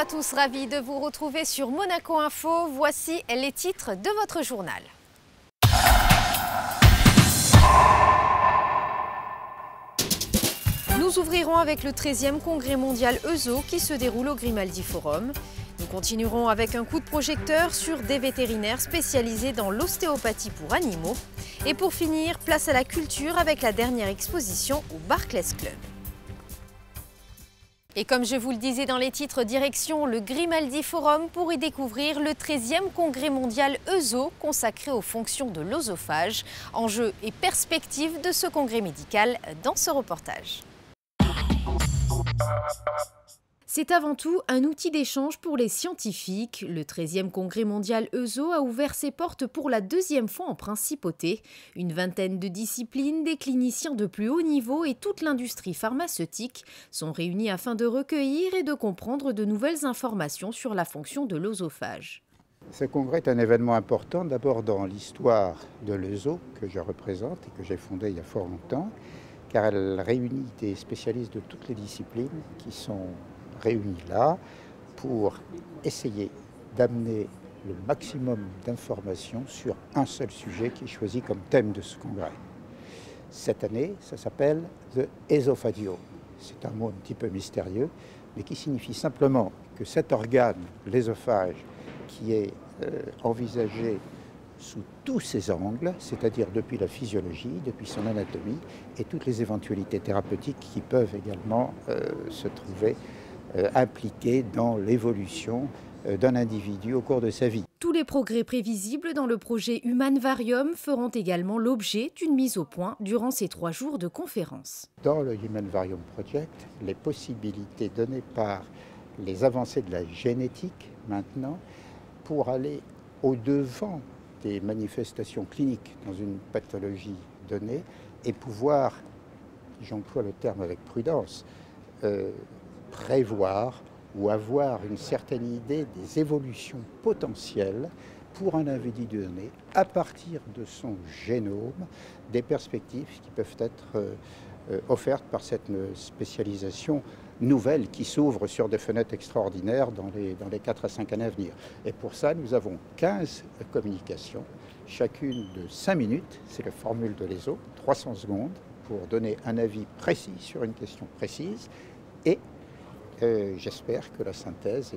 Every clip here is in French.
à tous, ravi de vous retrouver sur Monaco Info. Voici les titres de votre journal. Nous ouvrirons avec le 13e congrès mondial ESO qui se déroule au Grimaldi Forum. Nous continuerons avec un coup de projecteur sur des vétérinaires spécialisés dans l'ostéopathie pour animaux. Et pour finir, place à la culture avec la dernière exposition au Barclays Club. Et comme je vous le disais dans les titres, direction le Grimaldi Forum pour y découvrir le 13e congrès mondial ESO consacré aux fonctions de l'œsophage. Enjeux et perspectives de ce congrès médical dans ce reportage. C'est avant tout un outil d'échange pour les scientifiques. Le 13e congrès mondial ESO a ouvert ses portes pour la deuxième fois en principauté. Une vingtaine de disciplines, des cliniciens de plus haut niveau et toute l'industrie pharmaceutique sont réunis afin de recueillir et de comprendre de nouvelles informations sur la fonction de l'œsophage. Ce congrès est un événement important, d'abord dans l'histoire de l'ESO que je représente et que j'ai fondé il y a fort longtemps, car elle réunit des spécialistes de toutes les disciplines qui sont réunis là pour essayer d'amener le maximum d'informations sur un seul sujet qui est choisi comme thème de ce congrès. Cette année, ça s'appelle The Esophageal. C'est un mot un petit peu mystérieux, mais qui signifie simplement que cet organe, l'œsophage, qui est envisagé sous tous ses angles, c'est-à-dire depuis la physiologie, depuis son anatomie et toutes les éventualités thérapeutiques qui peuvent également se trouver impliqués dans l'évolution d'un individu au cours de sa vie. Tous les progrès prévisibles dans le projet Humanvarium feront également l'objet d'une mise au point durant ces 3 jours de conférence. Dans le Humanvarium Project, les possibilités données par les avancées de la génétique maintenant pour aller au-devant des manifestations cliniques dans une pathologie donnée et pouvoir, j'emploie le terme avec prudence, prévoir ou avoir une certaine idée des évolutions potentielles pour un individu donné à partir de son génome, des perspectives qui peuvent être offertes par cette spécialisation nouvelle qui s'ouvre sur des fenêtres extraordinaires dans les 4 à 5 années à venir. Et pour ça, nous avons 15 communications, chacune de 5 minutes, c'est la formule de l'ESO, 300 secondes pour donner un avis précis sur une question précise et j'espère que la synthèse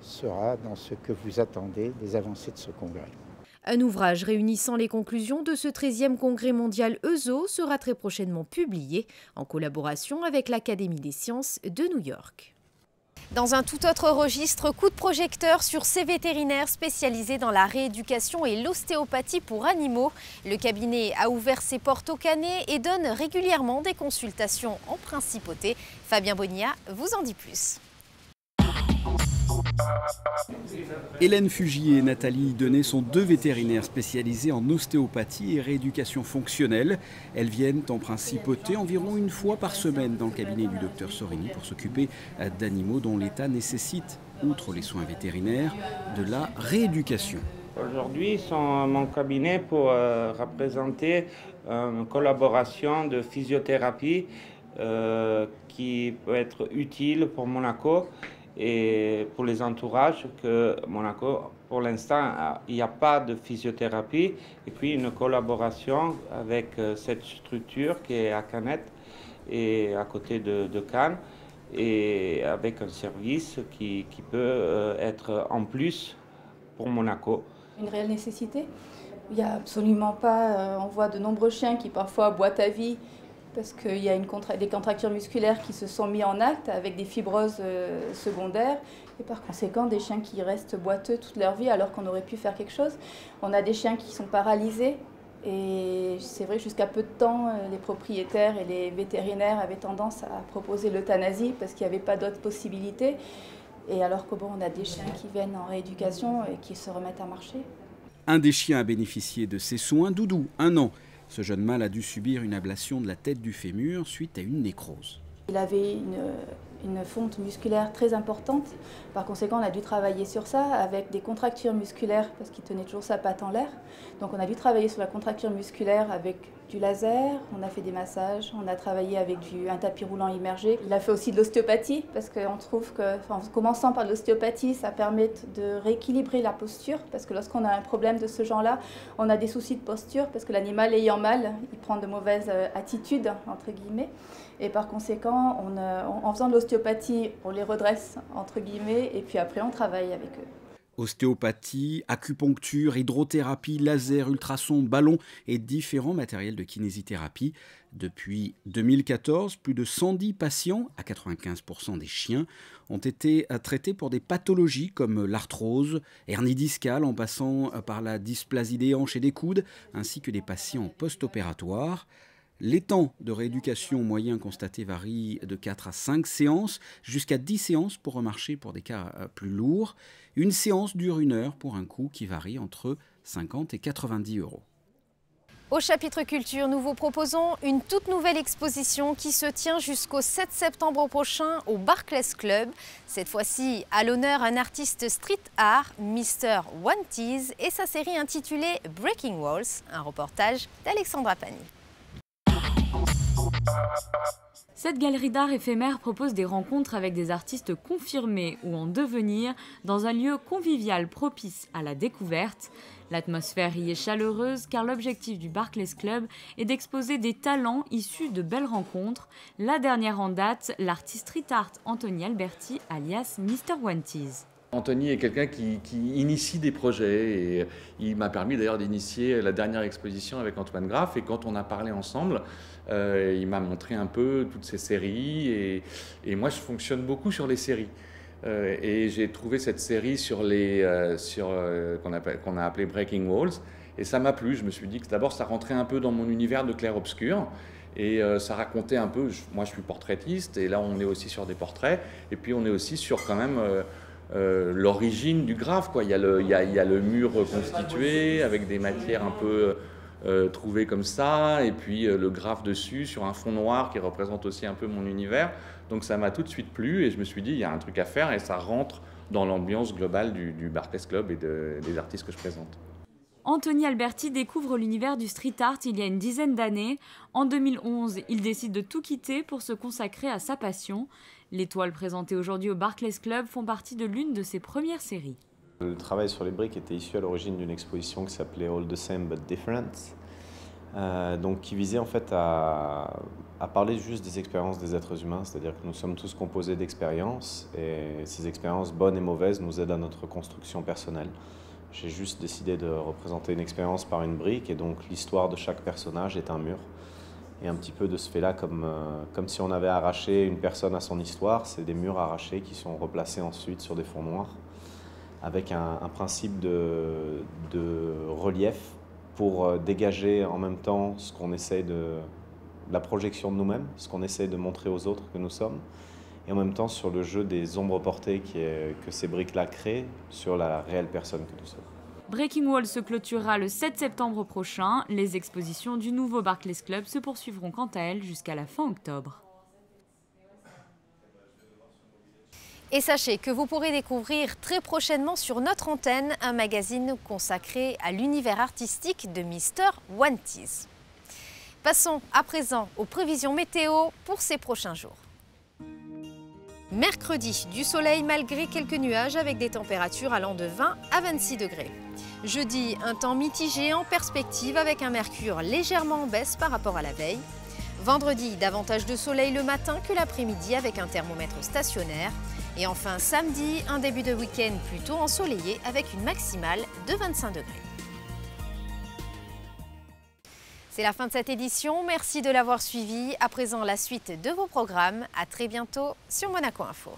sera dans ce que vous attendez des avancées de ce congrès. Un ouvrage réunissant les conclusions de ce 13e congrès mondial ESO sera très prochainement publié en collaboration avec l'Académie des sciences de New York. Dans un tout autre registre, coup de projecteur sur ces vétérinaires spécialisés dans la rééducation et l'ostéopathie pour animaux. Le cabinet a ouvert ses portes au Canet et donne régulièrement des consultations en principauté. Fabien Bonilla vous en dit plus. Hélène Fugier et Nathalie Denet sont 2 vétérinaires spécialisés en ostéopathie et rééducation fonctionnelle. Elles viennent en principauté environ une fois par semaine dans le cabinet du docteur Sorini pour s'occuper d'animaux dont l'état nécessite, outre les soins vétérinaires, de la rééducation. Aujourd'hui, ils sont à mon cabinet pour représenter une collaboration de physiothérapie qui peut être utile pour Monaco et pour les entourages que Monaco, pour l'instant, il n'y a pas de physiothérapie. Et puis une collaboration avec cette structure qui est à Canet et à côté de Cannes et avec un service qui peut être en plus pour Monaco. Une réelle nécessité. Il n'y a absolument pas, on voit de nombreux chiens qui parfois boitent à vie parce qu'il y a des contractures musculaires qui se sont mis en acte avec des fibroses secondaires et par conséquent des chiens qui restent boiteux toute leur vie alors qu'on aurait pu faire quelque chose. On a des chiens qui sont paralysés et c'est vrai que jusqu'à peu de temps, les propriétaires et les vétérinaires avaient tendance à proposer l'euthanasie parce qu'il n'y avait pas d'autres possibilités. Et alors que on a des chiens qui viennent en rééducation et qui se remettent à marcher. Un des chiens a bénéficié de ces soins, Doudou, 1 an. Ce jeune mâle a dû subir une ablation de la tête du fémur suite à une nécrose. Il avait une fonte musculaire très importante. Par conséquent, on a dû travailler sur ça avec des contractures musculaires parce qu'il tenait toujours sa patte en l'air. Donc on a dû travailler sur la contracture musculaire avec du laser, on a fait des massages, on a travaillé avec un tapis roulant immergé. Il a fait aussi de l'ostéopathie parce qu'on trouve que, en commençant par l'ostéopathie, ça permet de rééquilibrer la posture parce que lorsqu'on a un problème de ce genre-là, on a des soucis de posture parce que l'animal ayant mal, il prend de mauvaises attitudes, entre guillemets. Et par conséquent, en faisant de l'ostéopathie, on les redresse, entre guillemets, et puis après on travaille avec eux. Ostéopathie, acupuncture, hydrothérapie, laser, ultrasons, ballons et différents matériels de kinésithérapie. Depuis 2014, plus de 110 patients, à 95% des chiens, ont été traités pour des pathologies comme l'arthrose, hernie discale en passant par la dysplasie des hanches et des coudes, ainsi que des patients post-opératoires. Les temps de rééducation moyens constatés varient de 4 à 5 séances, jusqu'à 10 séances pour remarcher pour des cas plus lourds. Une séance dure 1 heure pour un coût qui varie entre 50 et 90 €. Au chapitre culture, nous vous proposons une toute nouvelle exposition qui se tient jusqu'au 7 septembre prochain au Barclays Club. Cette fois-ci, à l'honneur un artiste street art, Mr. One Tease, et sa série intitulée Breaking Walls, un reportage d'Alexandra Pani. Cette galerie d'art éphémère propose des rencontres avec des artistes confirmés ou en devenir dans un lieu convivial propice à la découverte. L'atmosphère y est chaleureuse car l'objectif du Barclays Club est d'exposer des talents issus de belles rencontres. La dernière en date, l'artiste street art Anthony Alberti alias Mr. One Tease. Anthony est quelqu'un qui initie des projets et il m'a permis d'ailleurs d'initier la dernière exposition avec Antoine Graff, et quand on a parlé ensemble, il m'a montré un peu toutes ces séries et moi je fonctionne beaucoup sur les séries. Et j'ai trouvé cette série qu'on a appelé Breaking Walls et ça m'a plu. Je me suis dit que d'abord ça rentrait un peu dans mon univers de clair-obscur. Et ça racontait un peu, moi je suis portraitiste et là on est aussi sur des portraits et puis on est aussi sur quand même l'origine du graphe, quoi. Il y a le mur reconstitué avec des matières un peu trouvées comme ça, et puis le graphe dessus sur un fond noir qui représente aussi un peu mon univers. Donc ça m'a tout de suite plu et je me suis dit il y a un truc à faire et ça rentre dans l'ambiance globale du Barclays Club et des artistes que je présente. Anthony Alberti découvre l'univers du street art il y a une dizaine d'années. En 2011, il décide de tout quitter pour se consacrer à sa passion. Les toiles présentées aujourd'hui au Barclays Club font partie de l'une de ses premières séries. Le travail sur les briques était issu à l'origine d'une exposition qui s'appelait All the Same But Different, donc qui visait en fait à parler juste des expériences des êtres humains, c'est-à-dire que nous sommes tous composés d'expériences et ces expériences bonnes et mauvaises nous aident à notre construction personnelle. J'ai juste décidé de représenter une expérience par une brique et donc l'histoire de chaque personnage est un mur. Et un petit peu de ce fait-là, comme si on avait arraché une personne à son histoire, c'est des murs arrachés qui sont replacés ensuite sur des fonds noirs avec un principe de relief pour dégager en même temps ce qu'on essaie la projection de nous-mêmes, ce qu'on essaie de montrer aux autres que nous sommes, et en même temps sur le jeu des ombres portées que ces briques-là créent sur la réelle personne que nous sommes. Breaking Walls se clôturera le 7 septembre prochain. Les expositions du nouveau Barclays Club se poursuivront quant à elles jusqu'à la fin octobre. Et sachez que vous pourrez découvrir très prochainement sur notre antenne un magazine consacré à l'univers artistique de Mr. One Tease. Passons à présent aux prévisions météo pour ces prochains jours. Mercredi, du soleil malgré quelques nuages avec des températures allant de 20 à 26 degrés. Jeudi, un temps mitigé en perspective avec un mercure légèrement en baisse par rapport à la veille. Vendredi, davantage de soleil le matin que l'après-midi avec un thermomètre stationnaire. Et enfin samedi, un début de week-end plutôt ensoleillé avec une maximale de 25 degrés. C'est la fin de cette édition, merci de l'avoir suivi. À présent, la suite de vos programmes. À très bientôt sur Monaco Info.